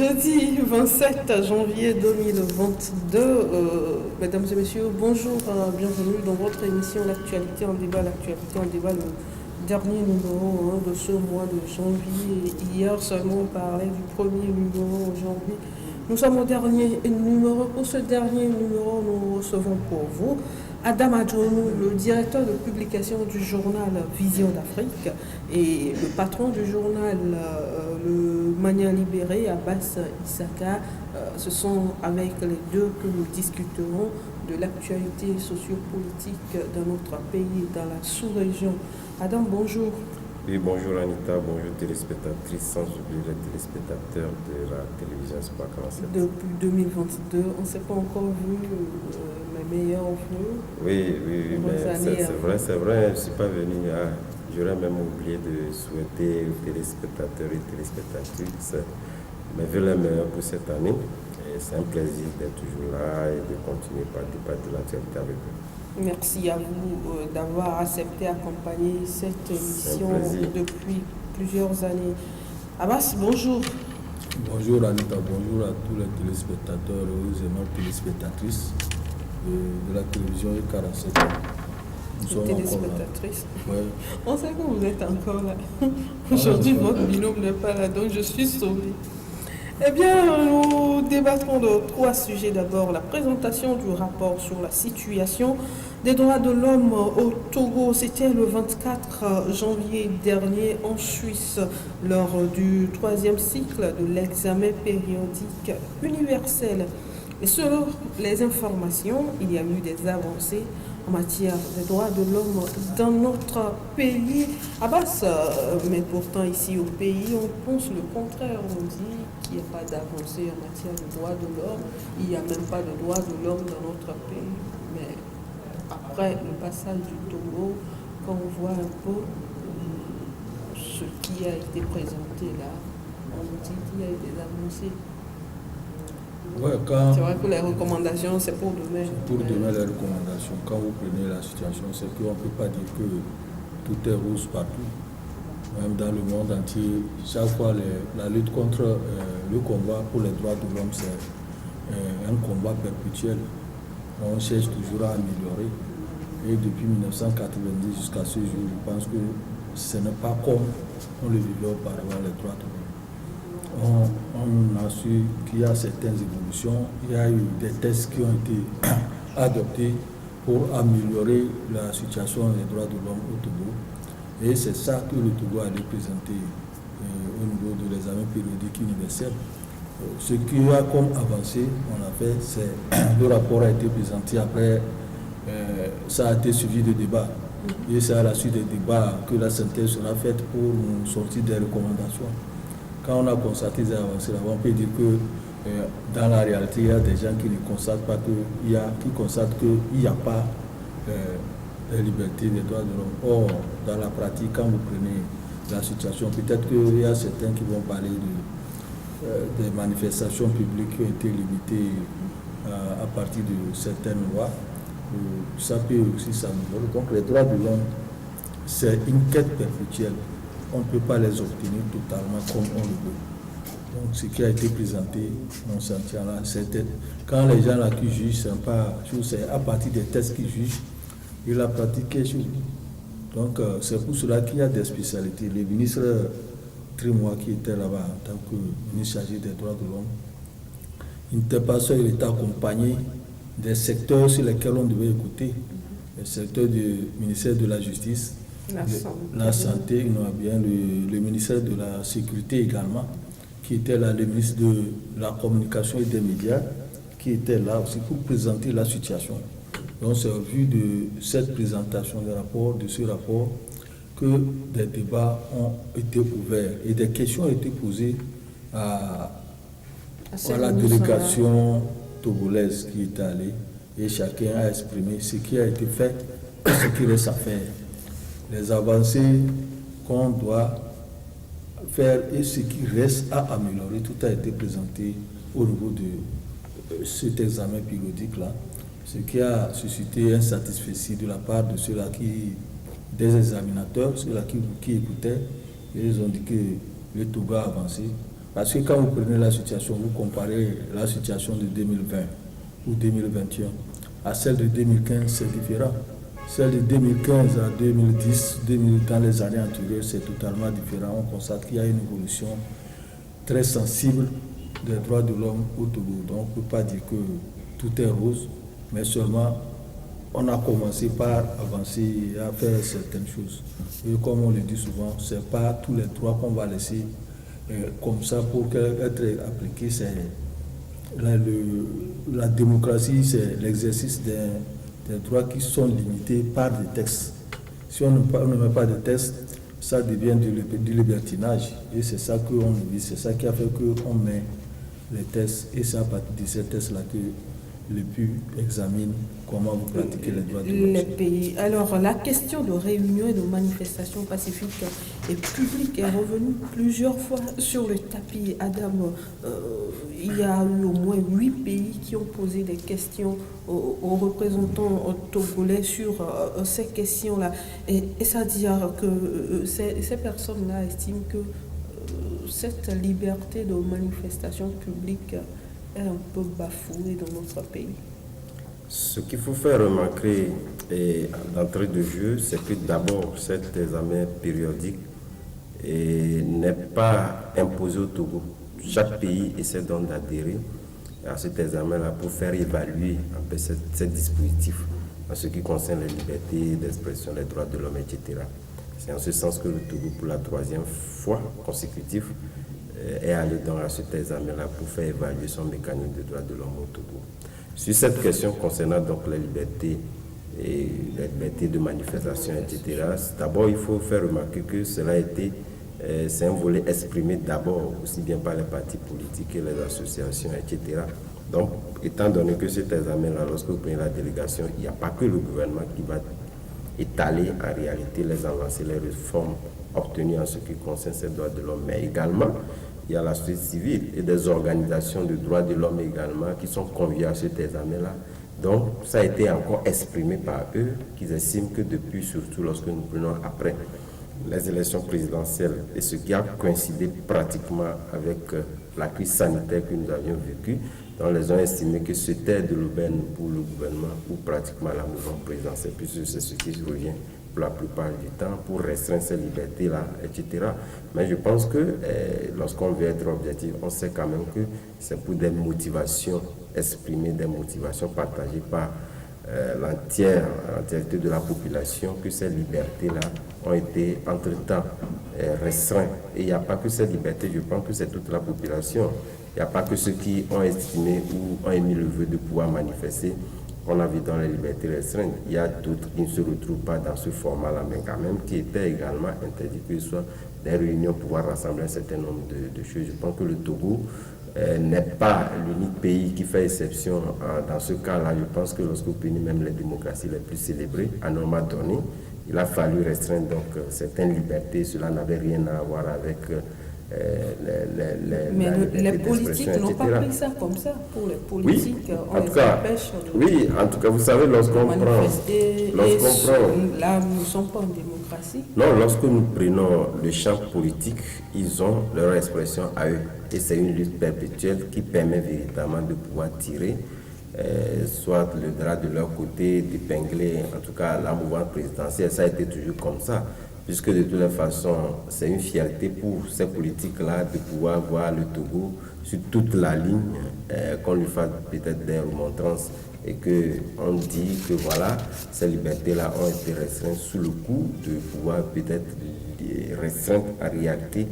Jeudi 27 janvier 2022, mesdames et messieurs, bonjour, bienvenue dans votre émission L'actualité en débat. L'actualité en débat, le dernier numéro de ce mois de janvier. Hier seulement on parlait du premier numéro aujourd'hui. Nous sommes au dernier numéro. Pour ce dernier numéro, nous recevons pour vous Adam Adjonou, le directeur de publication du journal Vision d'Afrique, et le patron du journal Le Mania Libéré, Abbas Issaka. Ce sont avec les deux que nous discuterons de l'actualité sociopolitique dans notre pays, dans la sous-région. Adam, bonjour. Oui, bonjour Anita, bonjour téléspectatrices, sans oublier les téléspectateurs de la télévision Espoir 47. Depuis 2022, on ne s'est pas encore vu, les meilleurs vœux. Oui, mais c'est vrai, je ne suis pas venu. J'aurais même oublié de souhaiter aux téléspectateurs et téléspectatrices mes vœux les meilleurs pour cette année. Et c'est un plaisir d'être toujours là et de continuer par débattre de l'actualité avec eux. Merci à vous d'avoir accepté d'accompagner cette émission depuis plusieurs années. Abbas, bonjour. Bonjour Anita, bonjour à tous les téléspectateurs et aimantes téléspectatrices de la télévision 47. Nous sommes téléspectatrices. Ouais. On sait que vous êtes encore là. Aujourd'hui, votre binôme n'est pas là, donc je suis sauvée. Eh bien, nous débattrons de trois sujets. D'abord, la présentation du rapport sur la situation des droits de l'homme au Togo. C'était le 24 janvier dernier en Suisse, lors du troisième cycle de l'examen périodique universel. Et selon les informations, il y a eu des avancées en matière des droits de l'homme dans notre pays. Abbas, mais pourtant ici au pays, on pense le contraire. On dit qu'il n'y a pas d'avancée en matière de droits de l'homme. Il n'y a même pas de droits de l'homme dans notre pays. Mais après le passage du Togo, quand on voit un peu ce qui a été présenté là, on dit qu'il y a eu des avancées. Ouais, c'est vrai que les recommandations, c'est pour demain. Pour demain, les recommandations. Quand vous prenez la situation, c'est qu'on ne peut pas dire que tout est rose partout. Même dans le monde entier, chaque fois, la lutte contre le combat pour les droits de l'homme, c'est un combat perpétuel. On cherche toujours à améliorer. Et depuis 1990 jusqu'à ce jour, je pense que ce n'est pas comme on le vivait auparavant, les droits de l'homme. On a su qu'il y a certaines évolutions. Il y a eu des tests qui ont été adoptés pour améliorer la situation des droits de l'homme au Togo. Et c'est ça que le Togo a représenté au niveau de l'examen périodique universel. Ce qui a comme avancé, on a fait, c'est le rapport a été présenté après, ça a été suivi de débats. Et c'est à la suite des débats que la synthèse sera faite pour nous sortir des recommandations. Quand on a constaté des avancées, on peut dire que dans la réalité, il y a des gens qui ne constatent pas qui constatent qu'il n'y a pas de liberté des droits de l'homme. Or, dans la pratique, quand vous prenez la situation, peut-être qu'il y a certains qui vont parler des manifestations publiques qui ont été limitées à partir de certaines lois. Ça peut aussi s'améliorer. Donc, les droits de l'homme, c'est une quête perpétuelle. On ne peut pas les obtenir totalement comme on le veut. Donc, ce qui a été présenté, on s'en tient là. Quand les gens là qui jugent, c'est à partir des tests qu'ils jugent, et la pratique est chose. Donc, c'est pour cela qu'il y a des spécialités. Le ministre Trimois, qui était là-bas en tant que ministre chargé des droits de l'homme, il n'était pas seul, il était accompagné des secteurs sur lesquels on devait écouter. Le secteur du ministère de la Justice, la santé, le ministère de la Sécurité également, qui était là, le ministre de la Communication et des Médias, qui était là aussi pour présenter la situation. Donc c'est au vu de cette présentation de ce rapport, que des débats ont été ouverts et des questions ont été posées à la délégation togolaise qui est allée, et chacun a exprimé ce qui a été fait et ce qui reste à faire. Les avancées qu'on doit faire et ce qui reste à améliorer, tout a été présenté au niveau de cet examen périodique-là, ce qui a suscité un satisfait de la part de ceux-là des examinateurs, ceux-là qui écoutaient, et ils ont dit que le Togo a avancé. Parce que quand vous prenez la situation, vous comparez la situation de 2020 ou 2021 à celle de 2015, c'est différent. Celle de 2015 à 2010, dans les années antérieures, c'est totalement différent. On constate qu'il y a une évolution très sensible des droits de l'homme au Togo. Donc on ne peut pas dire que tout est rose, mais seulement on a commencé par avancer à faire certaines choses. Et comme on le dit souvent, ce n'est pas tous les droits qu'on va laisser comme ça pour être appliqués. C'est la démocratie, c'est l'exercice des droits qui sont limités par des textes. Si on ne met pas de textes, ça devient du libertinage. Et c'est ça qu'on vit, c'est ça qui a fait qu'on met les tests. Et c'est à partir de ces tests-là que le PU examine comment vous pratiquez les droits de l'homme. Les pays. Alors, la question de réunion et de manifestations pacifiques et publiques est revenue plusieurs fois sur le tapis. Adam, il y a eu au moins 8 pays qui ont posé des questions aux représentants togolais sur ces questions-là. Et c'est-à-dire que ces personnes-là estiment que cette liberté de manifestation publique est un peu bafouée dans notre pays. Ce qu'il faut faire remarquer d'entrée de jeu, c'est que d'abord, cet examen périodique n'est pas imposé au Togo. Chaque pays essaie donc d'adhérer à cet examen-là pour faire évaluer un peu ce dispositif en ce qui concerne les libertés d'expression, les droits de l'homme, etc. C'est en ce sens que le Togo, pour la 3e fois consécutive, est allé donc à cet examen-là pour faire évaluer son mécanisme de droits de l'homme au Togo. Sur cette question concernant donc les libertés de manifestation, etc., d'abord il faut faire remarquer que cela a été, c'est un volet exprimé d'abord aussi bien par les partis politiques et les associations, etc. Donc, étant donné que cet examen-là, lorsque vous prenez la délégation, il n'y a pas que le gouvernement qui va étaler en réalité les avancées, les réformes obtenues en ce qui concerne ces droits de l'homme, mais également il y a la société civile et des organisations de droits de l'homme également qui sont conviées à cet examen-là. Donc, ça a été encore exprimé par eux, qu'ils estiment que depuis, surtout lorsque nous prenons après les élections présidentielles, et ce qui a coïncidé pratiquement avec la crise sanitaire que nous avions vécue, donc les ont estimé que c'était de l'aubaine pour le gouvernement ou pratiquement la mouvance présidentielle, puisque c'est ce qui revient pour la plupart du temps, pour restreindre ces libertés-là, etc. Mais je pense que lorsqu'on veut être objectif, on sait quand même que c'est pour des motivations exprimées, des motivations partagées par l'entièreté de la population, que ces libertés-là ont été entre-temps restreintes. Et il n'y a pas que ces libertés, je pense que c'est toute la population. Il n'y a pas que ceux qui ont estimé ou ont émis le vœu de pouvoir manifester. On a vu dans les libertés restreintes. Il y a d'autres qui ne se retrouvent pas dans ce format-là, mais quand même qui étaient également interdits, que ce soit des réunions pour pouvoir rassembler un certain nombre de choses. Je pense que le Togo n'est pas l'unique pays qui fait exception dans ce cas-là. Je pense que lorsque vous prenez même les démocraties les plus célébrées, à un moment donné, il a fallu restreindre donc certaines libertés. Cela n'avait rien à voir avec les politiques n'ont pas pris ça comme ça. Pour les politiques, oui, on les empêche de oui, en tout cas, vous savez, lorsqu'on prend... Là, nous ne sommes pas en démocratie. Non, lorsque nous prenons le champ politique, ils ont leur expression à eux. Et c'est une lutte perpétuelle qui permet véritablement de pouvoir tirer soit le drap de leur côté, d'épingler, en tout cas, la mouvance présidentielle. Ça a été toujours comme ça. Puisque de toute façon, c'est une fierté pour ces politiques-là de pouvoir voir le Togo sur toute la ligne, qu'on lui fasse peut-être des remontrances et qu'on dit que voilà, ces libertés-là ont été restreintes sous le coup de pouvoir peut-être restreindre en réalité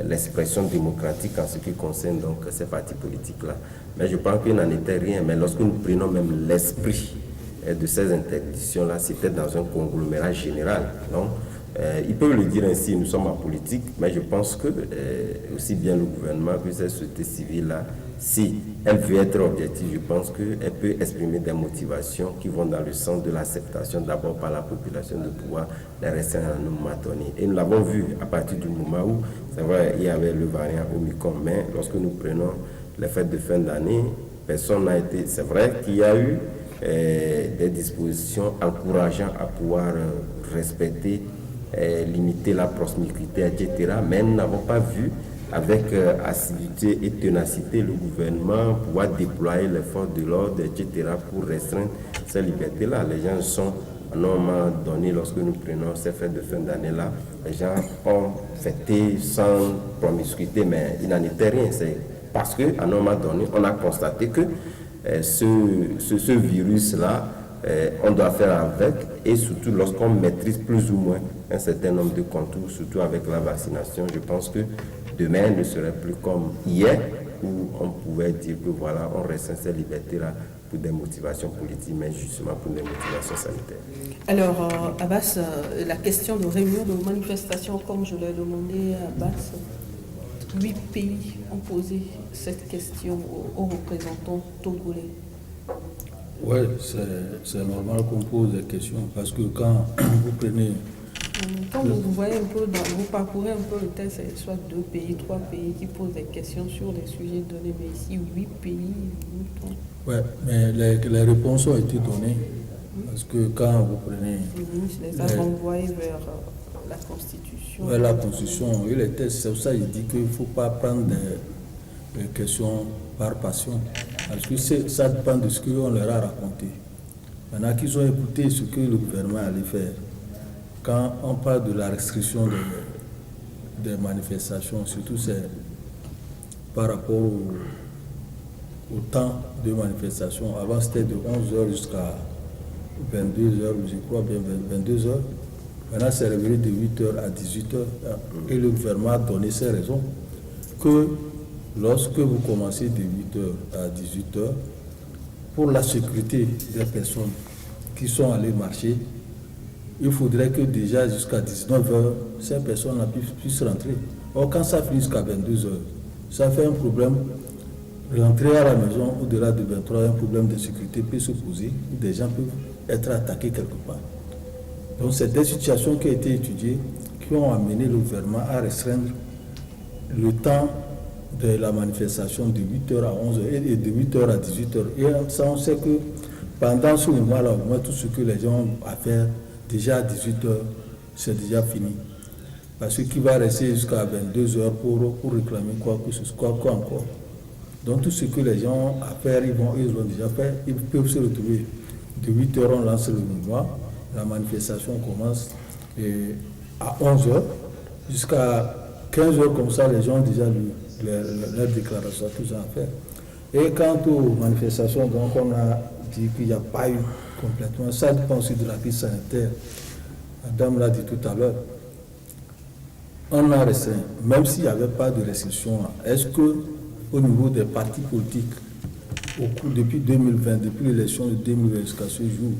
l'expression démocratique en ce qui concerne donc ces partis politiques-là. Mais je pense qu'il n'en était rien. Mais lorsque nous prenons même l'esprit de ces interdictions-là, c'était dans un conglomérat général, non? Ils peuvent le dire ainsi, nous sommes en politique, mais je pense que aussi bien le gouvernement que cette société civile-là, si elle veut être objective, je pense qu'elle peut exprimer des motivations qui vont dans le sens de l'acceptation d'abord par la population de pouvoir les restreindre à un moment donné. Et nous l'avons vu à partir du moment où, c'est vrai, il y avait le variant Omicron, mais lorsque nous prenons les fêtes de fin d'année, personne n'a été... C'est vrai qu'il y a eu des dispositions encourageant à pouvoir respecter limiter la proximité, etc. Mais nous n'avons pas vu avec assiduité et ténacité le gouvernement pouvoir déployer les forces de l'ordre, etc., pour restreindre ces libertés-là. Les gens sont, à un moment donné, lorsque nous prenons ces fêtes de fin d'année-là, les gens ont fêté sans promiscuité, mais il n'en était rien. C'est parce qu'à un moment donné, on a constaté que ce virus-là, on doit faire avec, et surtout lorsqu'on maîtrise plus ou moins un certain nombre de contours, surtout avec la vaccination. Je pense que demain ne serait plus comme hier, où on pouvait dire que voilà, on restreint ces libertés-là pour des motivations politiques, mais justement pour des motivations sanitaires. Alors, Abbas, la question de réunion, de manifestation, comme je l'ai demandé à Abbas, 8 pays ont posé cette question aux représentants togolais. Oui, c'est normal qu'on pose des questions parce que quand vous prenez... Quand vous voyez un peu, vous parcourez un peu le texte, c'est soit 2 pays, 3 pays qui posent des questions sur des sujets donnés, mais ici 8 pays. Oui, mais les réponses ont été données parce que quand vous prenez... Le ministre les a renvoyés vers la Constitution. Oui, la Constitution et les textes, c'est pour ça qu'il dit qu'il ne faut pas prendre des questions par passion. Parce que ça dépend de ce qu'on leur a raconté. Maintenant qu'ils ont écouté ce que le gouvernement allait faire, quand on parle de la restriction des manifestations, surtout c'est par rapport au temps de manifestation. Avant c'était de 11h jusqu'à 22h, je crois bien 22h. Maintenant c'est révélé de 8h à 18h. Et le gouvernement a donné ses raisons que lorsque vous commencez de 8h à 18h, pour la sécurité des personnes qui sont allées marcher, il faudrait que déjà jusqu'à 19h, ces personnes-là puissent rentrer. Or, quand ça finit jusqu'à 22h, ça fait un problème. Rentrer à la maison au-delà de 23h, un problème de sécurité peut se poser, où des gens peuvent être attaqués quelque part. Donc, c'est des situations qui ont été étudiées, qui ont amené le gouvernement à restreindre le temps de la manifestation de 8h à 11h et de 8h à 18h. Et ça, on sait que pendant ce moment-là, au moins tout ce que les gens ont à faire, déjà à 18h, c'est déjà fini. Parce que qui va rester jusqu'à 22h pour réclamer quoi que ce soit, quoi encore. Donc tout ce que les gens ont à faire, ils ont déjà fait, ils peuvent se retrouver. De 8h, on lance le mouvement, la manifestation commence à 11h, jusqu'à 15h comme ça, les gens ont déjà lu leur déclaration, tout ça à faire. Et quant aux manifestations, donc on a dit qu'il n'y a pas eu complètement, ça dépend aussi de la crise sanitaire. Madame l'a dit tout à l'heure. On a restreint, même s'il n'y avait pas de restriction, est-ce que au niveau des partis politiques, depuis 2020, depuis l'élection de 2020 jusqu'à ce jour,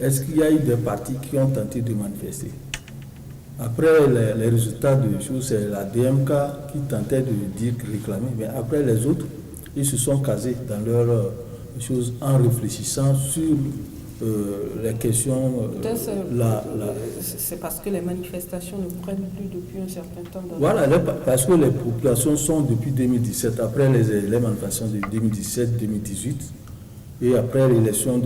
est-ce qu'il y a eu des partis qui ont tenté de manifester? Après les résultats de choses, c'est la DMK qui tentait de dire, réclamer, mais après les autres, ils se sont casés dans leurs choses en réfléchissant sur les questions. C'est parce que les manifestations ne prennent plus depuis un certain temps. Voilà, parce que les populations sont depuis 2017, après les manifestations de 2017, 2018, et après l'élection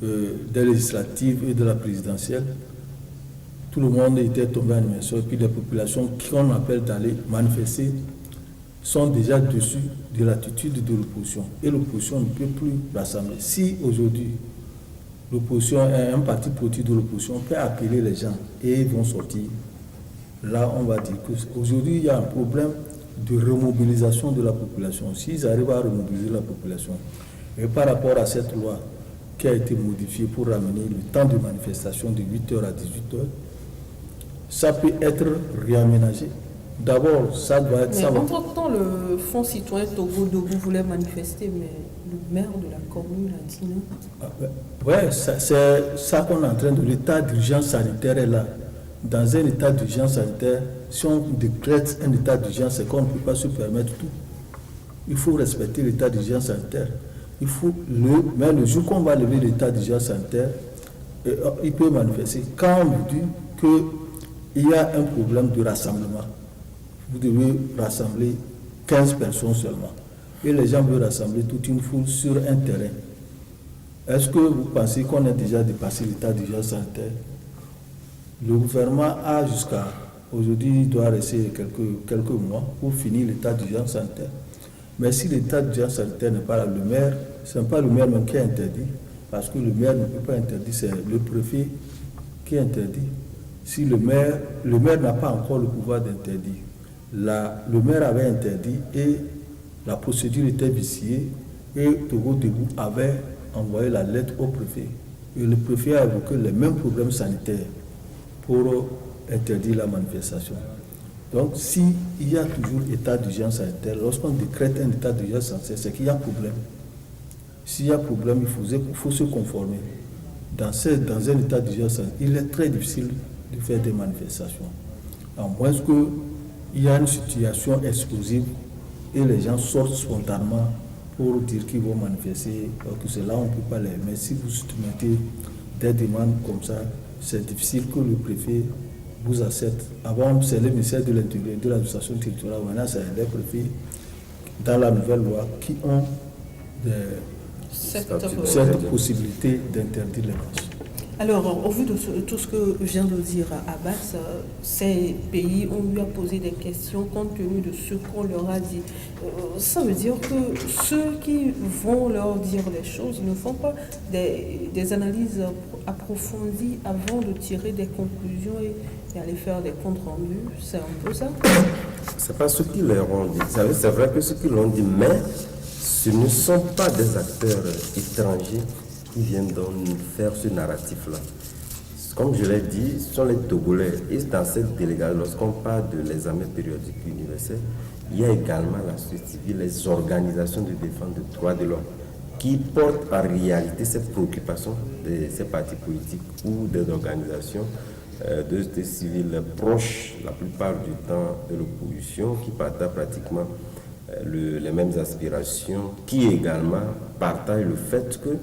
des législatives et de la présidentielle. Tout le monde était tombé en immersion, et puis les populations qu'on appelle d'aller manifester sont déjà dessus de l'attitude de l'opposition. Et l'opposition ne peut plus rassembler. Si aujourd'hui, l'opposition, un parti politique de l'opposition peut appeler les gens et ils vont sortir, là on va dire qu'aujourd'hui il y a un problème de remobilisation de la population. S'ils arrivent à remobiliser la population, et par rapport à cette loi qui a été modifiée pour ramener le temps de manifestation de 8h à 18h, ça peut être réaménagé. D'abord, ça doit être... Mais entre-temps, le Fonds citoyen Togo-Dogo voulait manifester, mais le maire de la commune a dit non. Oui, c'est ça qu'on est en train de... L'état d'urgence sanitaire est là. Dans un état d'urgence sanitaire, si on décrète un état d'urgence, c'est qu'on ne peut pas se permettre tout. Il faut respecter l'état d'urgence sanitaire. Mais le jour qu'on va lever l'état d'urgence sanitaire, il peut manifester. Quand on nous dit qu'il y a un problème de rassemblement, vous devez rassembler 15 personnes seulement. Et les gens veulent rassembler toute une foule sur un terrain. Est-ce que vous pensez qu'on a déjà dépassé l'état d'urgence sanitaire? Le gouvernement a jusqu'à Aujourd'hui, il doit rester quelques mois pour finir l'état d'urgence sanitaire. Mais si l'état d'urgence sanitaire n'est pas là, le maire, ce n'est pas le maire même qui est interdit, parce que le maire ne peut pas interdire, c'est le préfet qui interdit. Si le maire n'a pas encore le pouvoir d'interdire. Le maire avait interdit et la procédure était viciée et Togo Debout avait envoyé la lettre au préfet. Et le préfet a évoqué les mêmes problèmes sanitaires pour interdire la manifestation. Donc, s'il y a toujours état d'urgence sanitaire, lorsqu'on décrète un état d'urgence sanitaire, c'est qu'il y a problème. S'il y a problème, il faut se conformer. Dans un état d'urgence sanitaire, il est très difficile de faire des manifestations. À moins qu'il y a une situation explosive et les gens sortent spontanément pour dire qu'ils vont manifester, que c'est là on ne peut pas les. Mais si vous soumettez des demandes comme ça, c'est difficile que le préfet vous accepte. Avant, c'est le ministère de l'Intérieur, de l'administration territoriale. Maintenant, c'est les préfets, dans la nouvelle loi, qui ont cette possibilité d'interdire les marches. Alors, au vu de tout ce que vient de dire Abbas, ces pays, on lui a posé des questions compte tenu de ce qu'on leur a dit. Ça veut dire que ceux qui vont leur dire les choses ne font pas des analyses approfondies avant de tirer des conclusions et aller faire des comptes rendus. C'est un peu ça? C'est pas ce qu'ils leur ont dit. C'est vrai que ce qu'ils l'ont dit, mais ce ne sont pas des acteurs étrangers qui viennent donc faire ce narratif-là. Comme je l'ai dit, ce sont les Togolais. Et dans cette délégation, lorsqu'on parle de l'examen périodique universel, il y a également la société civile, les organisations de défense des droits de l'homme, qui portent en réalité cette préoccupation de ces partis politiques ou des organisations de société civile proches, la plupart du temps, de l'opposition, qui partagent pratiquement les mêmes aspirations, qui également partagent le fait que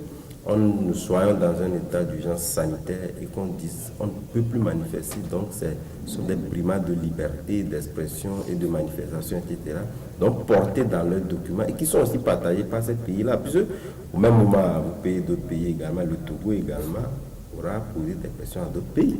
nous soyons dans un état d'urgence sanitaire et qu'on dise on ne peut plus manifester, donc ce sont des primats de liberté, d'expression et de manifestation, etc. Donc portés dans leurs documents et qui sont aussi partagés par ces pays-là, puisque au même moment, vous payez d'autres pays également, le Togo également aura posé des questions à d'autres pays.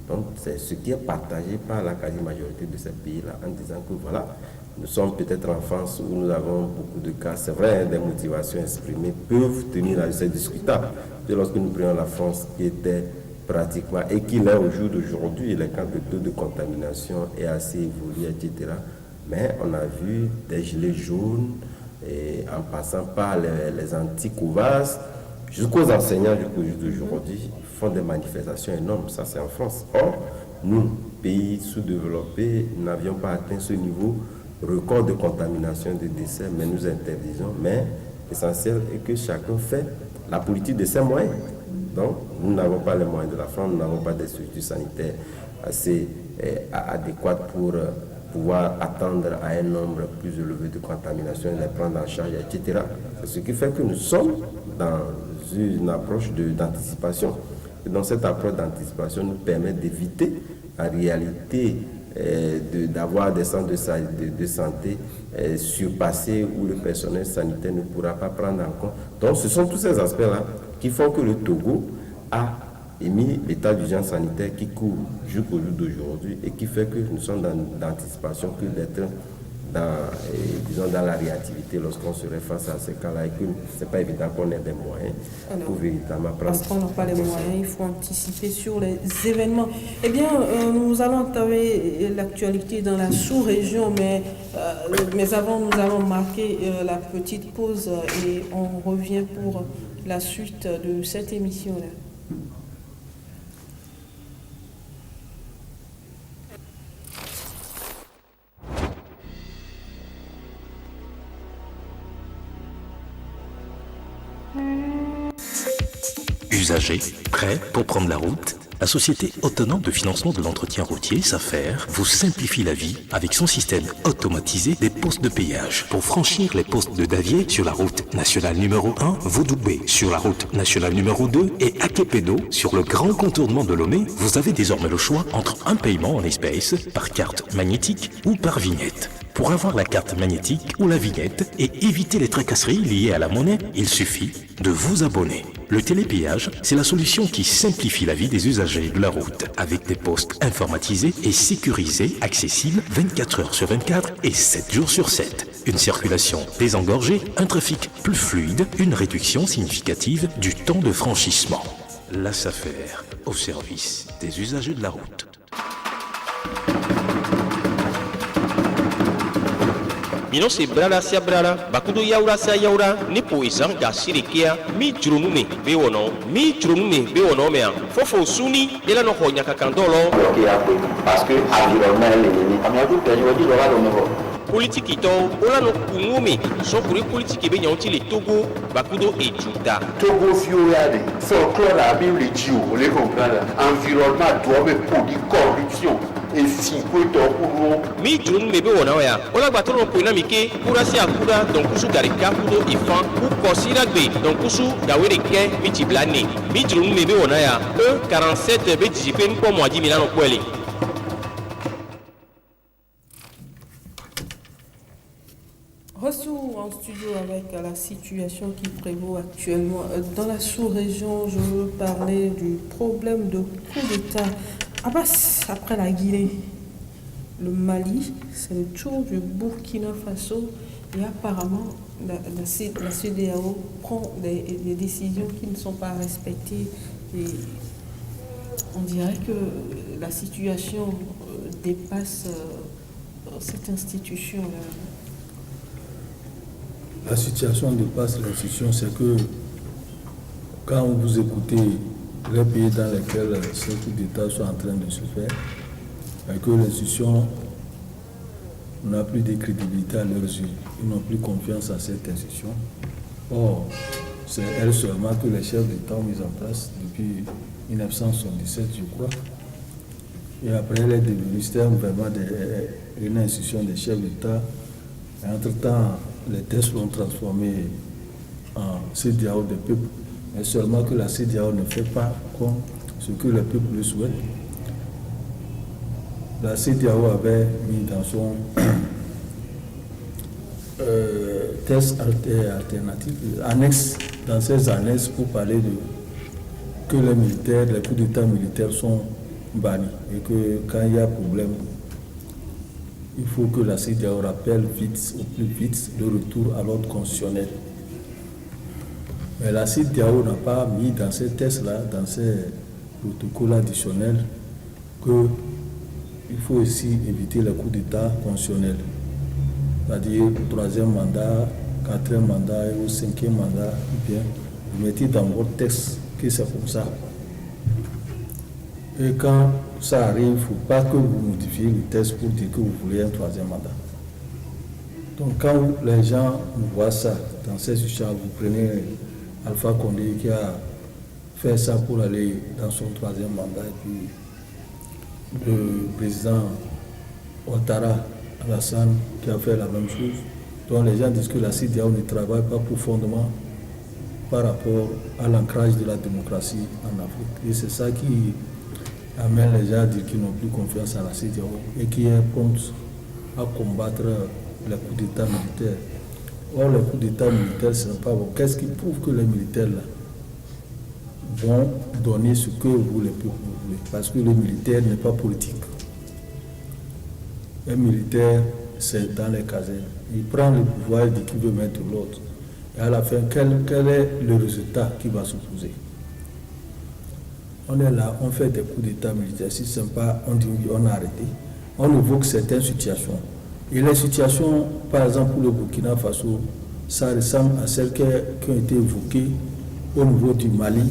Donc c'est ce qui est partagé par la quasi-majorité de ces pays-là en disant que voilà, nous sommes peut-être en France où nous avons beaucoup de cas. C'est vrai, des motivations exprimées peuvent tenir à c'est discutable. Et lorsque nous prenons la France qui était pratiquement, et qui est au jour d'aujourd'hui, le taux de contamination est assez évolué, etc. Mais on a vu des gilets jaunes, et en passant par les anti-Couvas, jusqu'aux enseignants jusqu'au jour d'aujourd'hui, font des manifestations énormes. Ça, c'est en France. Or, nous, pays sous-développés, n'avions pas atteint ce niveau record de contamination, de décès, mais nous interdisons. Mais l'essentiel est que chacun fait la politique de ses moyens. Donc, nous n'avons pas les moyens de la France, nous n'avons pas des structures sanitaires assez adéquates pour pouvoir attendre à un nombre plus élevé de contamination, les prendre en charge, etc. C'est ce qui fait que nous sommes dans une approche d'anticipation. Et dans cette approche d'anticipation nous permet d'éviter en réalité d'avoir des centres de santé surpassés où le personnel sanitaire ne pourra pas prendre en compte. Donc ce sont tous ces aspects-là qui font que le Togo a émis l'état d'urgence sanitaire qui court jusqu'au jour d'aujourd'hui et qui fait que nous sommes dans l'anticipation que d'être dans la réactivité lorsqu'on serait face à ces cas-là et que ce n'est pas évident qu'on ait des moyens pour véritablement prendre. Parce qu'on n'a pas les moyens, il faut anticiper sur les événements. Eh bien, nous allons entamer l'actualité dans la sous-région, mais avant, nous allons marquer la petite pause et on revient pour la suite de cette émission-là. Usagers, prêts pour prendre la route? La Société autonome de financement de l'entretien routier, SAFER, vous simplifie la vie avec son système automatisé des postes de péage. Pour franchir les postes de Davier sur la route nationale numéro 1, Vaudoubé sur la route nationale numéro 2 et Akepedo sur le grand contournement de Lomé, vous avez désormais le choix entre un paiement en espèces, par carte magnétique ou par vignette. Pour avoir la carte magnétique ou la vignette et éviter les tracasseries liées à la monnaie, il suffit de vous abonner. Le télépéage, c'est la solution qui simplifie la vie des usagers de la route, avec des postes informatisés et sécurisés, accessibles 24 heures sur 24 et 7 jours sur 7. Une circulation désengorgée, un trafic plus fluide, une réduction significative du temps de franchissement. La SAFER, au service des usagers de la route. Mino se brala sia brala bakudo yaura sia yaura nipo izang da sirikia mi jurunume be wono mea fofo suni ela no honya kakandolo parce que environnement l'ennemi amiatu pejodi dola do mevo politique to ola no kungume so pour politique be nyanti le Togo bakudo e juda Togo fiorade folklore abi religion on les comprendre environnement doit me produire corruption et si quoi to mi jurunume be wona ya ola gbatoro no poina mike kurasi akuda donc kusu garika kudo ifan ku kosira gbe donc kusu dawere ke mi tiblane mi jurunume be wona ya 47 be dijipe nko mo adi milano kwele. Retour en studio avec la situation qui prévaut actuellement dans la sous-région. Je veux parler du problème de coup d'État. Abbas, après la Guinée, le Mali, c'est le tour du Burkina Faso et apparemment la CEDEAO prend des décisions qui ne sont pas respectées et on dirait que la situation dépasse cette institution-là. La situation dépasse l'institution, c'est que quand vous écoutez les pays dans lesquels ces coups d'État sont en train de se faire, et que l'institution n'a plus de crédibilité à leurs yeux, ils n'ont plus confiance à cette institution. Or, c'est elle seulement que les chefs d'État ont mis en place depuis 1977, je crois. Et après, elle est devenue, c'était vraiment une institution des chefs d'État. Et entre-temps, les tests l'ont transformé en CEDEAO des peuples, mais seulement que la CEDEAO ne fait pas comme ce que les peuples le souhaitent. La CEDEAO avait mis dans son test alternatif, annexe, dans ces annexes pour parler de que les militaires, les coups d'État militaires sont bannis et que quand il y a problème, il faut que la CEDEAO rappelle vite, au plus vite, le retour à l'ordre constitutionnel. Mais la CEDEAO n'a pas mis dans ces tests-là, dans ces protocoles additionnels, qu'il faut aussi éviter les coups d'État constitutionnels. C'est-à-dire au 3e mandat, 4e mandat et au 5e mandat, bien, vous mettez dans votre texte que c'est comme ça. Et quand ça arrive, il ne faut pas que vous modifiez le texte pour dire que vous voulez un 3e mandat. Donc quand les gens voient ça dans ces situations, vous prenez Alpha Condé qui a fait ça pour aller dans son 3e mandat, et puis le président Ouattara Alassane qui a fait la même chose. Donc les gens disent que la CEDEAO ne travaille pas profondément par rapport à l'ancrage de la démocratie en Afrique. Et c'est ça qui amène les gens à dire qu'ils n'ont plus confiance à la CEDEAO et qui est prompte à combattre les coups d'État militaires. Or, les coups d'État militaires, ce n'est pas bon. Qu'est-ce qui prouve que les militaires là, vont donner ce que vous, les peuples, vous voulez? Parce que le militaire n'est pas politique. Un militaire, c'est dans les casernes. Il prend le pouvoir et dit qu'il veut mettre l'autre. Et à la fin, quel est le résultat qui va s'opposer? On est là, on fait des coups d'État militaires. Si ce n'est pas, on dit oui, on a arrêté. On évoque certaines situations. Et les situations, par exemple pour le Burkina Faso, ça ressemble à celles qui ont été évoquées au niveau du Mali,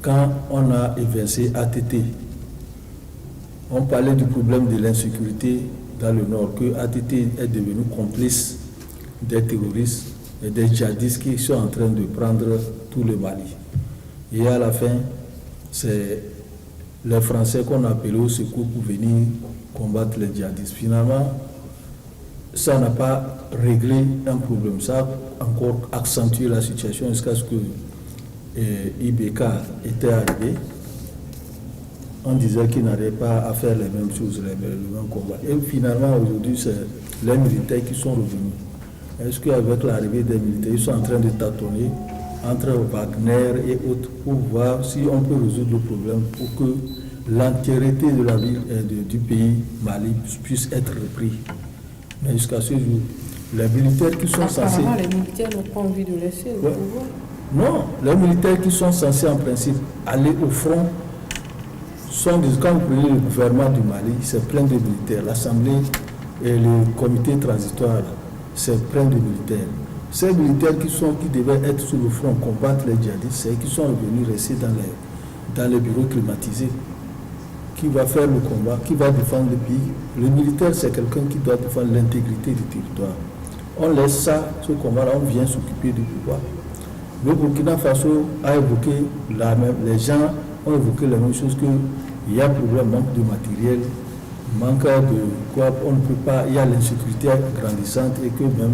quand on a évincé ATT. On parlait du problème de l'insécurité dans le nord, que ATT est devenu complice des terroristes et des djihadistes qui sont en train de prendre tout le Mali. Et à la fin, c'est les Français qu'on a appelés au secours pour venir combattre les djihadistes. Finalement, ça n'a pas réglé un problème. Ça a encore accentué la situation jusqu'à ce que IBK était arrivé on disait qu'ils n'arrivaient pas à faire les mêmes choses, les mêmes combats. Et finalement, aujourd'hui, c'est les militaires qui sont revenus. Est-ce qu'avec l'arrivée des militaires, ils sont en train de tâtonner entre Wagner et autres pour voir si on peut résoudre le problème pour que l'entièreté de la ville du pays Mali puisse être repris. Mais jusqu'à ce jour, les militaires qui sont censés... Apparemment, les militaires n'ont pas envie de laisser le pouvoir. Non, les militaires qui sont censés en principe aller au front sont des... Quand vous prenez le gouvernement du Mali, c'est plein de militaires. L'Assemblée et le comité transitoire, c'est plein de militaires. Ces militaires qui devaient être sur le front, combattre les djihadistes, c'est qui sont revenus rester dans les bureaux climatisés. Qui va faire le combat, qui va défendre le pays. Le militaire, c'est quelqu'un qui doit défendre l'intégrité du territoire. On laisse ça, ce combat-là, on vient s'occuper du pouvoir. Le Burkina Faso a évoqué les gens ont évoqué la même chose qu'il y a problème, manque de matériel, manque de quoi, on ne peut pas, il y a l'insécurité grandissante et que même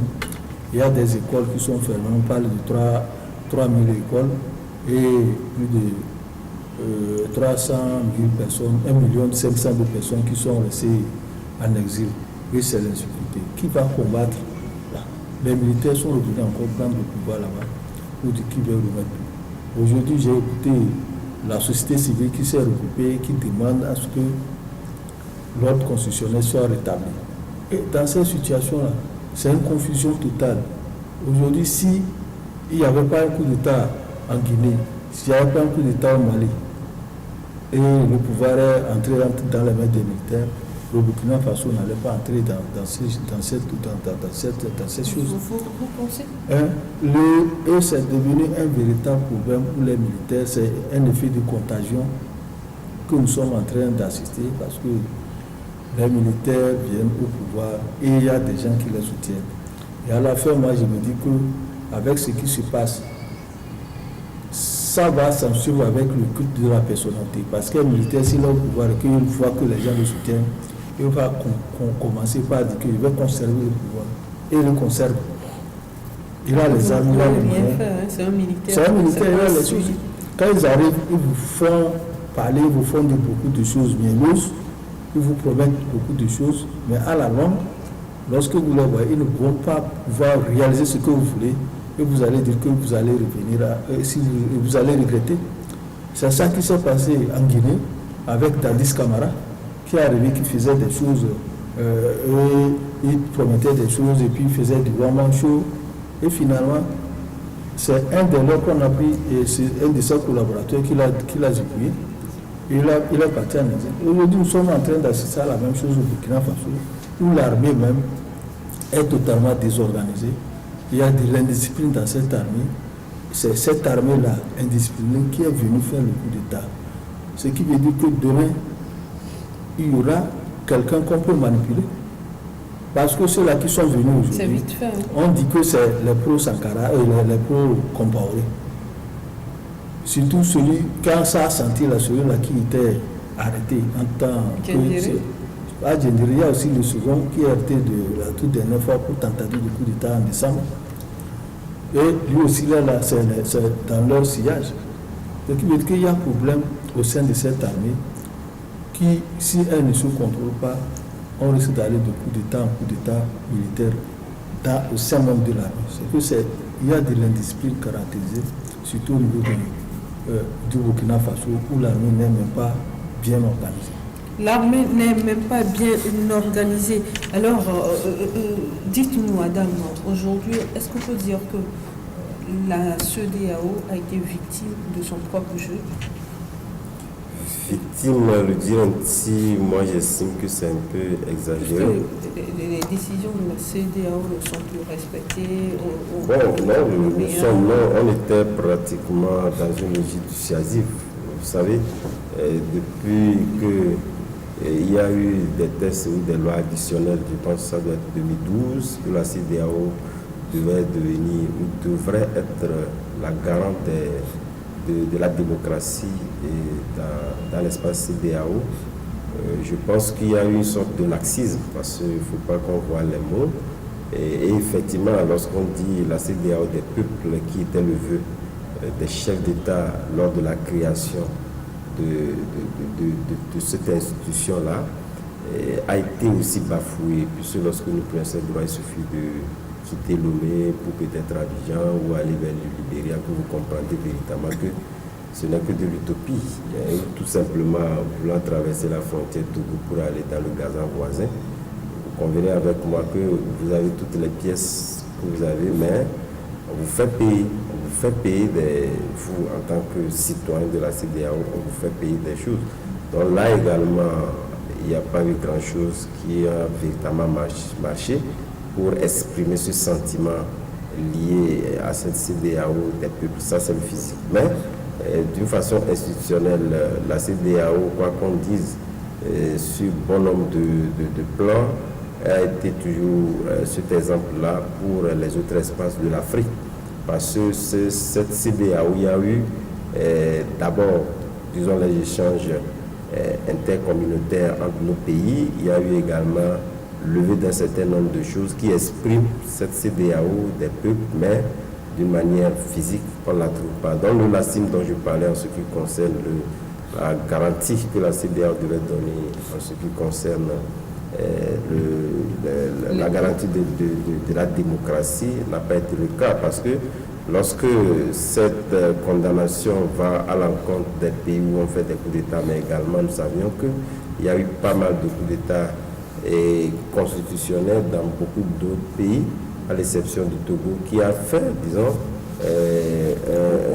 il y a des écoles qui sont fermées. On parle de 3 000 écoles et plus de 300 000 personnes, 1 500 000 personnes qui sont restées en exil. Et c'est l'insécurité. Qui va combattre là? Les militaires sont revenus encore prendre le pouvoir là-bas pour dire qui veut remettre. Aujourd'hui, j'ai écouté la société civile qui s'est regroupée, qui demande à ce que l'ordre constitutionnel soit rétabli. Et dans cette situation-là, c'est une confusion totale. Aujourd'hui, s'il n'y avait pas un coup d'État en Guinée, s'il n'y avait pas un coup d'État au Mali, et le pouvoir est entré dans les mains des militaires, le Burkina Faso n'allait pas entrer dans ces choses. Vous pensez? Et c'est devenu un véritable problème pour les militaires. C'est un effet de contagion que nous sommes en train d'assister parce que les militaires viennent au pouvoir et il y a des gens qui les soutiennent. Et à la fin, moi, je me dis qu'avec ce qui se passe, ça va s'en suivre avec le culte de la personnalité. Parce qu'un militaire, s'il est au pouvoir et qu'il voit que les gens le soutiennent, il va commencer par dire qu'il veut conserver le pouvoir. Et il le conserve. Il a les armes, il a les moyens. C'est un militaire. C'est un militaire, il a les choses. Quand ils arrivent, ils vous font parler, ils vous font de beaucoup de choses mielleuses, ils vous promettent beaucoup de choses, mais à la longue, lorsque vous les voyez, ils ne vont pas pouvoir réaliser ce que vous voulez. Et vous allez dire que vous allez revenir, vous allez regretter. C'est ça qui s'est passé en Guinée avec Dadis Camara, qui est arrivé, qui faisait des choses, il promettait des choses et puis il faisait du one-man show. Et finalement, c'est un des leurs qu'on a pris, et c'est un de ses collaborateurs qui l'a dépouillé. Il est parti en exil. Aujourd'hui, nous sommes en train d'assister à la même chose au Burkina Faso, où l'armée même est totalement désorganisée. Il y a de l'indiscipline dans cette armée. C'est cette armée-là, indisciplinée, qui est venue faire le coup d'État. Ce qui veut dire que demain, il y aura quelqu'un qu'on peut manipuler. Parce que ceux-là qui sont venus aujourd'hui, on dit que c'est les pro-Sankara et les pro-Compaoré. Surtout celui, quand ça a senti celui-là qui était arrêté en temps que... Il y a aussi le second qui est arrêté de la toute dernière fois pour tentative de coup d'État en décembre. Et lui aussi, là c'est dans leur sillage. Donc il veut dire qu'il y a un problème au sein de cette armée qui, si elle ne se contrôle pas, on risque d'aller de coup d'État en coup d'État militaire au sein même de l'armée. Il y a de l'indiscipline caractérisée, surtout au niveau du Burkina Faso, où l'armée n'est même pas bien organisée. L'armée n'est même pas bien organisée. Alors, dites-nous, Adam, aujourd'hui, est-ce qu'on peut dire que la CEDEAO a été victime de son propre jeu? Victime, le dire ainsi, moi j'estime que c'est un peu exagéré. Les décisions de la CEDEAO ne sont plus respectées. On était pratiquement dans une logique dissuasive. Vous savez, depuis que il y a eu des tests ou des lois additionnelles, je pense que ça doit être 2012, que la CEDEAO devait devenir ou devrait être la garante de la démocratie et dans l'espace CEDEAO. Je pense qu'il y a eu une sorte de laxisme parce qu'il ne faut pas qu'on voit les mots. Et effectivement, lorsqu'on dit la CEDEAO des peuples qui était le vœu des chefs d'État lors de la création de cette institution-là a été aussi bafoué, puisque lorsque nous prenons ce droit, il suffit de quitter Lomé pour peut-être Abidjan ou aller vers le Libéria, que vous comprendrez véritablement que ce n'est que de l'utopie. Tout simplement, voulant traverser la frontière Togo pour aller dans le Gaza voisin, vous convenez avec moi que vous avez toutes les pièces que vous avez, mais on vous fait payer. On vous fait payer vous, en tant que citoyen de la CEDEAO, on vous fait payer des choses. Donc là également, il n'y a pas eu grand-chose qui a véritablement marché pour exprimer ce sentiment lié à cette CEDEAO des peuples. Ça, c'est le physique. Mais d'une façon institutionnelle, la CEDEAO, quoi qu'on dise, sur bon nombre de plans, a été toujours cet exemple-là pour les autres espaces de l'Afrique. Parce que cette CEDEAO, il y a eu d'abord, disons, les échanges intercommunautaires entre nos pays. Il y a eu également levé d'un certain nombre de choses qui expriment cette CEDEAO des peuples, mais d'une manière physique, on ne la trouve pas. Dans le LACIM dont je parlais en ce qui concerne la garantie que la CEDEAO devait donner en ce qui concerne la garantie de la démocratie n'a pas été le cas, parce que lorsque cette condamnation va à l'encontre des pays où on fait des coups d'État, mais également nous savions qu'il y a eu pas mal de coups d'État constitutionnels dans beaucoup d'autres pays, à l'exception du Togo, qui a fait, disons,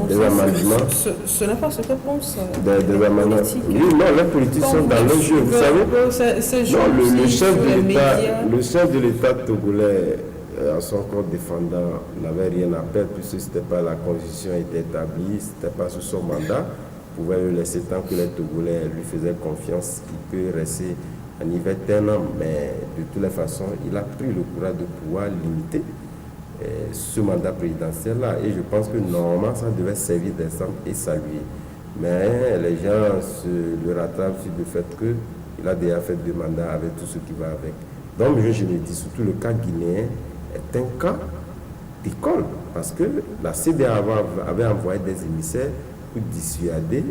des amendements. Ce n'est pas ce que pense des amendements. Oui, non, les politiques sont dans le jeu. Vous savez, le chef de l'État togolais, en son corps défendant, n'avait rien à perdre, puisque c'était pas la constitution était établie, c'était pas sous son mandat. Il pouvait le laisser tant que les Togolais lui faisaient confiance, il peut rester à niveau d'un an, mais de toutes les façons, il a pris le courage de pouvoir limiter ce mandat présidentiel-là. Et je pense que normalement, ça devait servir d'exemple et saluer. Mais les gens le rattrapent sur le fait qu'il a déjà fait 2 mandats avec tout ce qui va avec. Donc, je me dis, surtout le cas guinéen est un cas d'école, parce que la CEDEAO avait envoyé des émissaires pour dissuader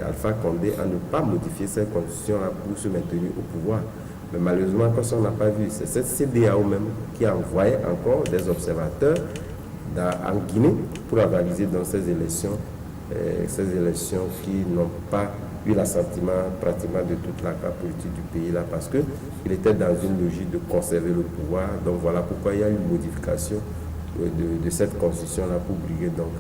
Alpha Condé à ne pas modifier cette constitution pour se maintenir au pouvoir. Mais malheureusement, comme ça, on n'a pas vu. C'est cette CEDEAO même qui a envoyé encore des observateurs en Guinée pour avaliser dans ces élections qui n'ont pas eu l'assentiment pratiquement de toute la classe politique du pays là, parce qu'il était dans une logique de conserver le pouvoir. Donc voilà pourquoi il y a eu une modification de cette constitution là pour briguer donc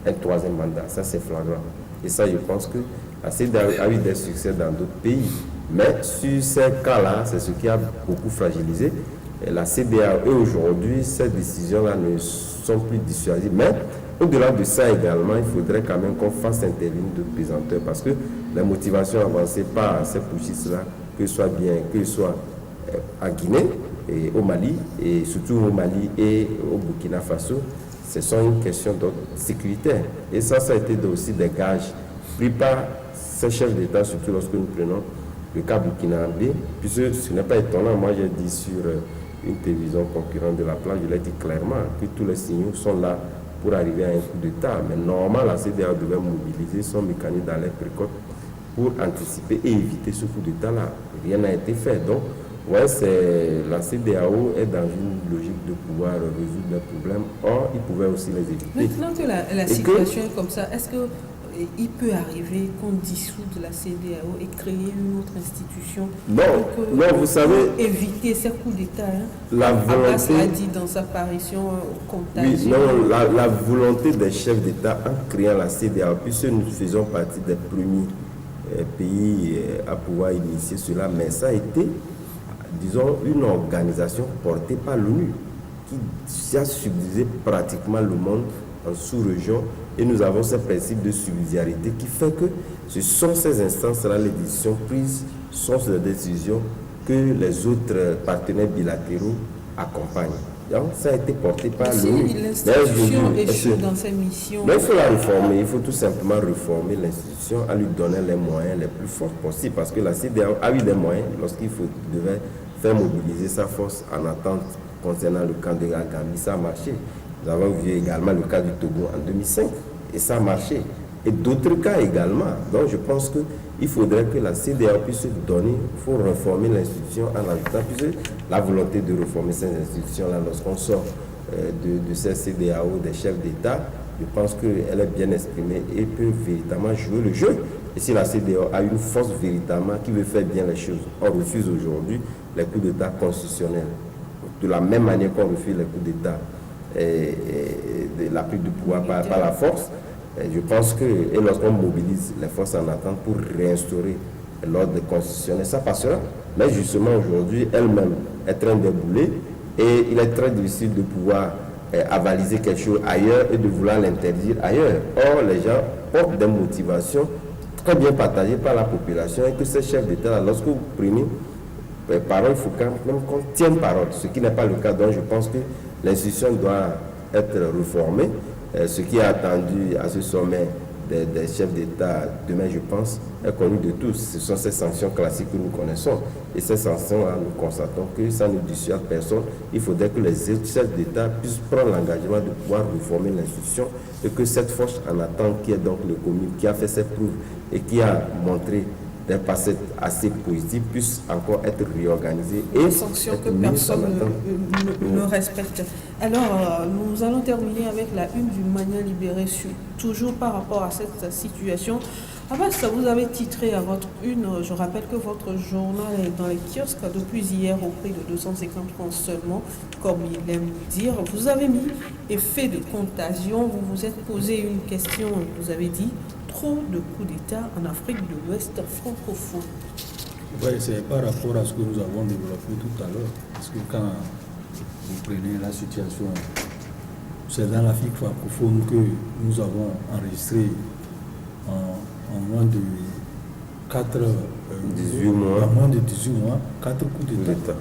un 3e mandat. Ça, c'est flagrant. Et ça, je pense que la CEDEAO a eu des succès dans d'autres pays. Mais sur ces cas-là, c'est ce qui a beaucoup fragilisé. Et la CEDEAO, et aujourd'hui, ces décisions-là ne sont plus dissuasives. Mais au-delà de ça également, il faudrait quand même qu'on fasse intervenir de pesanteurs, parce que les motivations avancées par ces putschistes-là, que ce soit à Guinée et au Mali, et surtout au Mali et au Burkina Faso, ce sont une question d'ordre sécuritaire. Et ça a été aussi des gages pris par ces chefs d'État, surtout lorsque nous prenons le cas burkinabé, puisque ce n'est pas étonnant. Moi, j'ai dit sur une télévision concurrente de la place, je l'ai dit clairement, que tous les signaux sont là pour arriver à un coup d'État. Mais normalement, la CEDEAO devait mobiliser son mécanisme d'alerte précoce pour anticiper et éviter ce coup d'État-là. Rien n'a été fait. Donc, ouais, la CEDEAO est dans une logique de pouvoir résoudre les problèmes. Or, ils pouvaient aussi les éviter. Maintenant que la situation est comme ça, est-ce qu'il peut arriver qu'on dissoute la CEDEAO et créer une autre institution non, vous savez, pour éviter ces coups d'État la volonté l'a dit dans sa parution contagieux. Oui, non, la volonté des chefs d'État en créant la CEDEAO, puisque nous faisons partie des premiers pays à pouvoir initier cela, mais ça a été, disons, une organisation portée par l'ONU qui a subdivisé pratiquement le monde en sous-régions, et nous avons ce principe de subsidiarité qui fait que ce sont ces instances-là, les décisions prises sont des décisions que les autres partenaires bilatéraux accompagnent. Donc, ça a été porté par l'ONU. Si l'institution échoue dans ses missions... Mais il faut la réformer, il faut tout simplement réformer l'institution en lui donnant les moyens les plus forts possibles, parce que la CEDEAO a eu des moyens lorsqu'il devait faire mobiliser sa force en attente concernant le camp de Gambie, ça a marché. Nous avons vu également le cas du Togo en 2005, et ça a marché. et d'autres cas également. Donc je pense qu'il faudrait que la CEDEAO puisse donner, il faut reformer l'institution en ajoutant, puisque la volonté de reformer ces institutions-là, lorsqu'on sort de ces CEDEAO, des chefs d'État, je pense qu'elle est bien exprimée et peut véritablement jouer le jeu. Et si la CEDEAO a une force véritablement qui veut faire bien les choses, on refuse aujourd'hui les coups d'État constitutionnels. De la même manière qu'on refuse les coups d'État et la prise du pouvoir par la force, je pense que, et lorsqu'on mobilise les forces en attente pour réinstaurer l'ordre constitutionnel, ça passera. Mais justement aujourd'hui, elle-même est en train d'ébouler et il est très difficile de pouvoir avaliser quelque chose ailleurs et de vouloir l'interdire ailleurs. Or, les gens portent des motivations très bien partagées par la population et que ces chefs d'État, lorsque vous prenez parole, il faut quand même qu'on tienne parole, ce qui n'est pas le cas. Donc je pense que l'institution doit être réformée. Ce qui est attendu à ce sommet des chefs d'État demain, je pense, est connu de tous. Ce sont ces sanctions classiques que nous connaissons. Et ces sanctions-là, nous constatons que ça ne dissuade personne. Il faudrait que les chefs d'État puissent prendre l'engagement de pouvoir réformer l'institution et que cette force en attente, qui est donc le commun, qui a fait ses preuves et qui a montré des facettes assez positives, puisse encore être réorganisée et des sanctions que personne ne respecte. Alors, nous allons terminer avec la une du Mania Libéré, toujours par rapport à cette situation. Abbas, vous avez titré à votre une, je rappelle que votre journal est dans les kiosques depuis hier au prix de 250 francs seulement, comme il aime dire. Vous avez mis effet de contagion, vous vous êtes posé une question, vous avez dit trop de coups d'État en Afrique de l'Ouest francophone. Oui, c'est par rapport à ce que nous avons développé tout à l'heure. Parce que quand vous prenez la situation, c'est dans l'Afrique francophone que nous avons enregistré en moins de 18 mois. En moins de 18 mois, 4 coups d'État.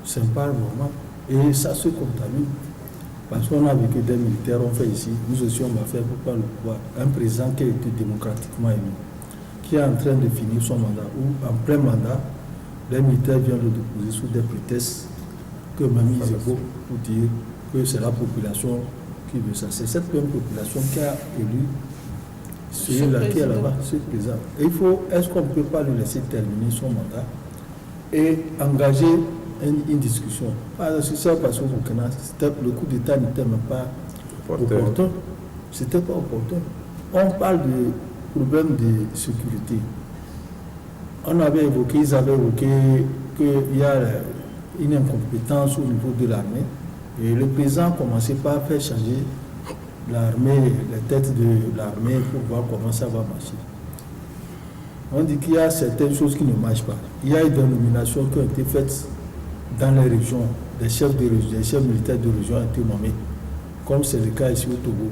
C'est pas normal. Et ça se contamine. Parce qu'on a vu que des militaires ont fait ici, nous aussi on va faire pour pas le pouvoir. Un président qui a été démocratiquement élu, qui est en train de finir son mandat, ou en plein mandat, les militaires viennent le déposer sous des prétextes que même ils évoquent pour dire que c'est la population qui veut ça. C'est cette même population qui a élu celui-là qui est là-bas, ce président. Et est-ce qu'on ne peut pas le laisser terminer son mandat et engager une discussion? C'est ça parce qu'au Burkina, le coup d'État n'était même pas opportun. C'était pas opportun. On parle de problème de sécurité. Ils avaient évoqué qu'il y a une incompétence au niveau de l'armée. Et le président a commencé par faire changer l'armée, les têtes de l'armée pour voir comment ça va marcher. On dit qu'il y a certaines choses qui ne marchent pas. Il y a des nominations qui ont été faites dans les régions, des chefs militaires de région ont été nommés, comme c'est le cas ici au Togo.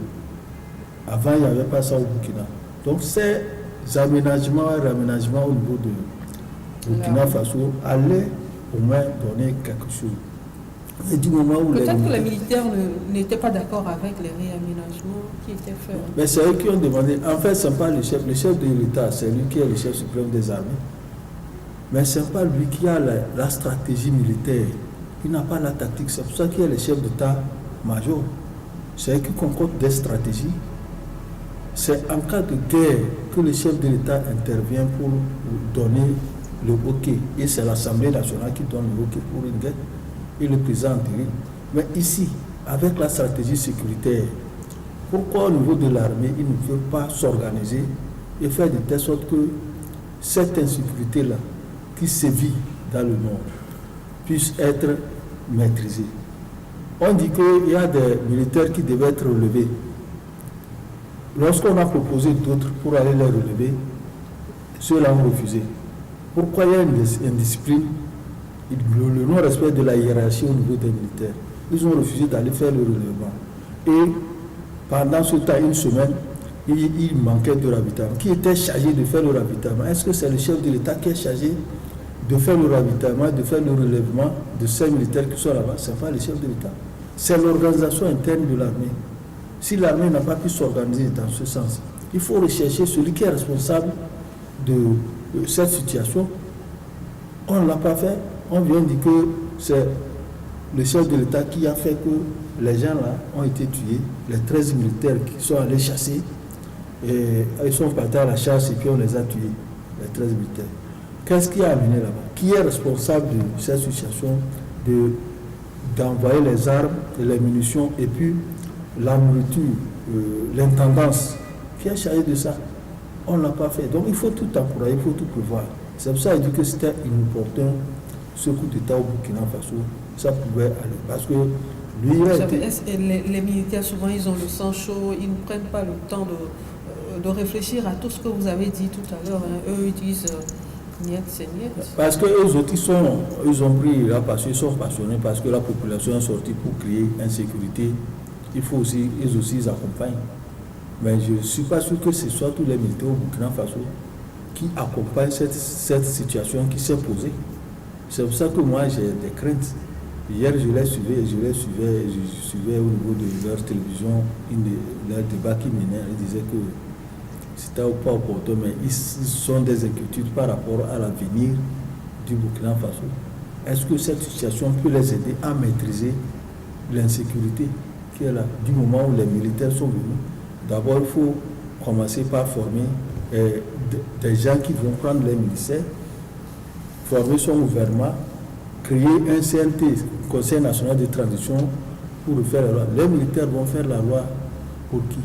Avant, il n'y avait pas ça au Burkina. Donc, ces aménagements et réaménagements au niveau de Burkina Faso allaient au moins donner quelque chose. Et du moment où peut-être que les militaires n'étaient pas d'accord avec les réaménagements qui étaient faits. Mais c'est eux qui ont demandé. En fait, ce n'est pas le chef. Le chef de l'État, c'est lui qui est le chef suprême des armées. Mais ce n'est pas lui qui a la stratégie militaire. Il n'a pas la tactique. C'est pour ça qu'il y a le chef d'État-major. C'est eux qui concordent des stratégies. C'est en cas de guerre que le chef de l'État intervient pour donner le OK. Et c'est l'Assemblée nationale qui donne le OK pour une guerre. Et le président intérim. Mais ici, avec la stratégie sécuritaire, pourquoi au niveau de l'armée, il ne veut pas s'organiser et faire de telle sorte que cette insécurité-là, qui sévit dans le monde, puisse être maîtrisée? On dit qu'il y a des militaires qui devaient être relevés. Lorsqu'on a proposé d'autres pour aller les relever, ceux-là ont refusé. Pourquoi il y a une indiscipline, le non-respect de la hiérarchie au niveau des militaires? Ils ont refusé d'aller faire le relèvement. Et pendant ce temps, une semaine, il manquait de ravitaillement. Qui était chargé de faire le ravitaillement? Est-ce que c'est le chef de l'État qui est chargé de faire le ravitaillement, de faire le relèvement de ces militaires qui sont là-bas? Ce n'est pas le chef de l'État. C'est l'organisation interne de l'armée. Si l'armée n'a pas pu s'organiser dans ce sens, il faut rechercher celui qui est responsable de cette situation. On ne l'a pas fait. On vient dire que c'est le chef de l'État qui a fait que les gens là ont été tués, les 13 militaires qui sont allés chasser Et ils sont partis à la chasse et puis on les a tués, les 13 militaires. Qu'est-ce qui a amené là-bas? Qui est responsable de cette situation d'envoyer les armes et les munitions et puis la nourriture, l'intendance? Qui a chargé de ça? On ne l'a pas fait. Donc il faut tout encourager, il faut tout prévoir. C'est pour ça qu'il dit que c'était inopportun ce coup d'État au Burkina Faso. Ça pouvait aller. Parce que lui, les militaires, souvent, ils ont le sang chaud, ils ne prennent pas le temps de réfléchir à tout ce que vous avez dit tout à l'heure. Hein. Eux, ils disent niet, c'est niet. Parce qu'eux autres, ils ont pris là parce qu'ils sont passionnés, parce que la population est sortie pour créer insécurité. Il faut aussi, ils accompagnent. Mais je ne suis pas sûr que ce soit tous les militaires au Burkina Faso qui accompagnent cette situation qui s'est posée. C'est pour ça que moi, j'ai des craintes. Hier, je les suivais au niveau de leur télévision, leur débat qui menait. Ils disaient que c'était pas opportun, mais ils ont des inquiétudes par rapport à l'avenir du Burkina Faso. Est-ce que cette situation peut les aider à maîtriser l'insécurité qui est là? Du moment où les militaires sont venus, d'abord, il faut commencer par former des gens qui vont prendre les ministères, former son gouvernement, créer un CNT, Conseil national de transition, pour faire la loi. Les militaires vont faire la loi pour qui?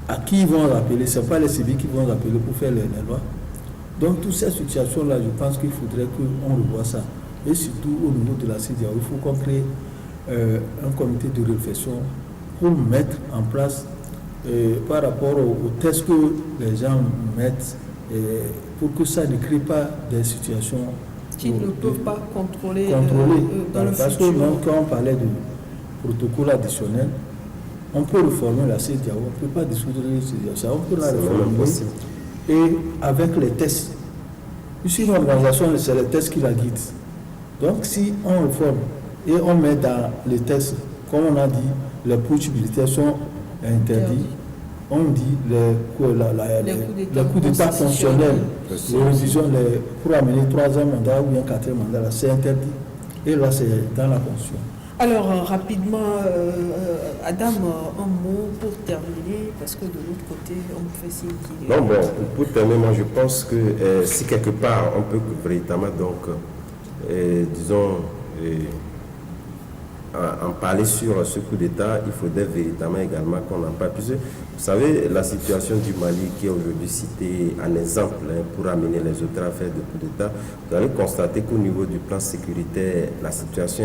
À qui ils vont appeler? Ce n'est pas les civils qui vont appeler pour faire les lois. Donc, toutes ces situations-là, je pense qu'il faudrait qu'on revoie ça. Et surtout, au niveau de la CEDEAO, il faut qu'on crée un comité de réflexion pour mettre en place, par rapport aux tests que les gens mettent, pour que ça ne crée pas des situations qui ne peuvent pas contrôler dans le parce futur. Que même quand on parlait de protocole additionnel, on peut réformer la CEDEAO, on ne peut pas dissoudre la CEDEAO, on peut la réformer et avec les tests. Ici, une organisation, c'est les tests qui la guident. Donc, si on réforme et on met dans les tests, comme on a dit, les putsch militaires sont interdits, on dit les coups d'État fonctionnels, pour amener 3e mandat ou bien 4e mandat, c'est interdit. Et là, c'est dans la Constitution. Alors, rapidement, Adam, un mot pour terminer, parce que de l'autre côté, on me fait signe qu'il... Non, bon, pour terminer, moi, je pense que si quelque part, on peut véritablement, donc, disons, en parler sur ce coup d'État, il faudrait véritablement également qu'on en parle. Puisque, vous savez, la situation du Mali qui est aujourd'hui citée en exemple pour amener les autres affaires de coup d'État, vous allez constater qu'au niveau du plan sécuritaire, la situation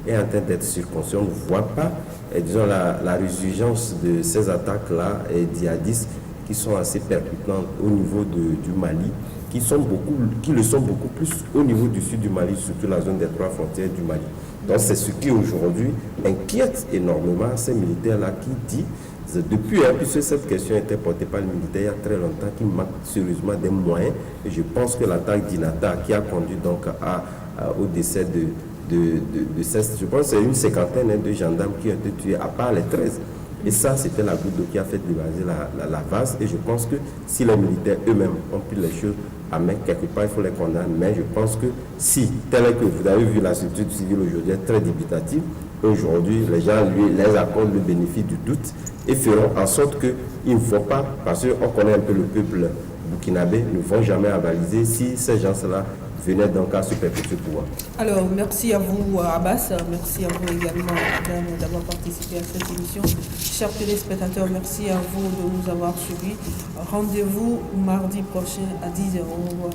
est en train d'être circonscrite. On ne voit pas, disons, la résurgence de ces attaques-là djihadistes qui sont assez percutantes au niveau du Mali, qui le sont beaucoup plus au niveau du sud du Mali, surtout la zone des 3 frontières du Mali. Donc c'est ce qui aujourd'hui inquiète énormément ces militaires-là qui disent, depuis, puisque cette question était portée par les militaires il y a très longtemps, qu'il manque sérieusement des moyens. Et je pense que l'attaque d'Inata qui a conduit donc au décès de cette, je pense que c'est une cinquantaine de gendarmes qui ont été tués, à part les 13. Et ça, c'était la goutte d'eau qui a fait dévaser la vase. Et je pense que si les militaires eux-mêmes ont pris les choses à main, quelque part, il faut les condamner. Mais je pense que si, tel que vous avez vu la structure civile aujourd'hui est très débitative, aujourd'hui, les gens les accordent le bénéfice du doute et feront en sorte qu'ils ne vont pas, parce qu'on connaît un peu le peuple burkinabé, ne vont jamais avaliser si ces gens-là venaient donc à se perpétuer le pouvoir. Alors, merci à vous, Abbas. Merci à vous également, Adam, d'avoir participé à cette émission. Chers téléspectateurs, merci à vous de nous avoir suivis. Rendez-vous mardi prochain à 10h. Au revoir.